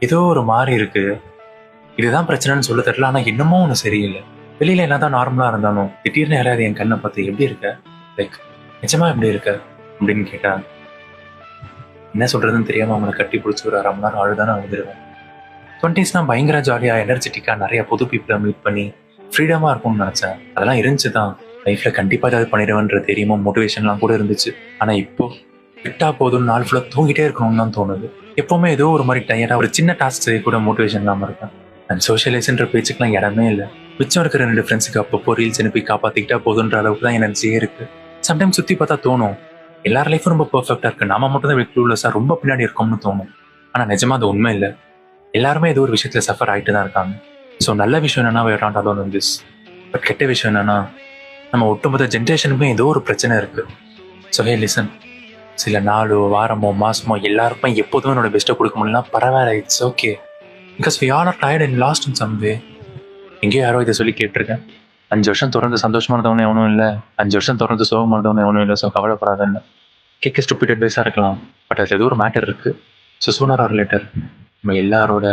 ஏதோ ஒரு மாறி இருக்கு. இதுதான் பிரச்சனைன்னு சொல்ல தெரியல. ஆனா இன்னமும் ஒண்ணு சரியில்ல. வெளியில என்னதான் நார்மலா இருந்தாலும், திடீர்னு யாராவது என் கண்ண பார்த்து "எப்படி இருக்க? லைக் நிஜமா எப்படி இருக்க?" அப்படின்னு கேட்டா, என்ன சொல்றதுன்னு தெரியாம அவங்கள கட்டி புடிச்சு ஒரு 1/2 மணி நேரம் அழுதான்னு அழுதுருவேன். 20ஸ்னா பயங்கர ஜாலியா, எனர்ஜெட்டிக்கா நெறைய புது பீப்பிள மீட் பண்ணி, ஃப்ரீடமா இருக்கும்னு நெனச்சேன். அதெல்லாம் இருந்துச்சு தான். லைஃப்ல கண்டிப்பா ஏதாவது பண்ணிடுவேன்ற தைரியமும், மோட்டிவேஷன்லாம் கூட இருந்துச்சு. ஆனா இப்போ, விட்டா போதும்னு நாள் ஃபுல்லா தூங்கிட்டே இருக்கணும்னு தான் தோணுது. எப்பவுமே ஏதோ ஒரு மாரி டயர்டா ஒரு சின்ன டாஸ்க் செய்ய கூட மோட்டிவேஷன் இல்லாம இருக்கேன். அண்ட் சோஷியலைஸ்ன்ற பேச்சுக்குலாம் இடமே இல்ல. மிச்சம் இருக்கிற 2 ஃப்ரெண்ட்ஸுக்கு அப்பப்போ ரீல்ஸ் அனுப்பி காப்பாத்திக்கிட்டா போதுன்ற அளவுக்கு தான் எனர்ஜியே இருக்கு. சம்டைம்ஸ் சுத்தி பார்த்தா தோணும், எல்லார் லைஃப்பும் ரொம்ப பெர்ஃபெக்ட்டா இருக்கு. நாம மட்டும் தான் க்ளூலெஸ்ஸா ரொம்ப பின்னாடி இருக்கோம்னு தோணும். ஆனா நிஜமா அது உண்மை இல்ல. எல்லாருமே ஏதோ ஒரு விஷயத்துல சஃபர் ஆயிட்டு தான் இருக்காங்க. ஸோ நல்ல விஷயம் என்னன்னா we are not alone in this. But கெட்ட விஷயம் என்னன்னா, நம்ம ஒட்டுமொத்த ஜென்ரேஷனுக்குமே ஏதோ ஒரு பிரச்சனை இருக்கு. ஸோ ஹே லிசன், சில நாளோ, வாரமோ, மாசமோ எல்லாருக்கும் எப்போதுமே என்னோட பெஸ்ட்டை கொடுக்க முடியலனா பரவாயில்ல, it's okay. Because we all are tired and lost in some way. எங்கேயோ யாரோ இதை சொல்லி கேட்டிருக்கேன். 5 வருஷம் தொடர்ந்து சந்தோஷமா இருந்தவனே எவனும் இல்லை, 5 வருஷம் தொடர்ந்து சோகமா இருந்தவனே எவனும் இல்லை. ஸோ கவலைப்படாதன்னு கேட்க ஸ்டூபிட் அட்வைஸாக இருக்கலாம். பட் அது ஏதோ ஒரு மேட்டர் இருக்கு. ஸோ சூனர் ஆர் லேட்டர் நம்ம எல்லாரோட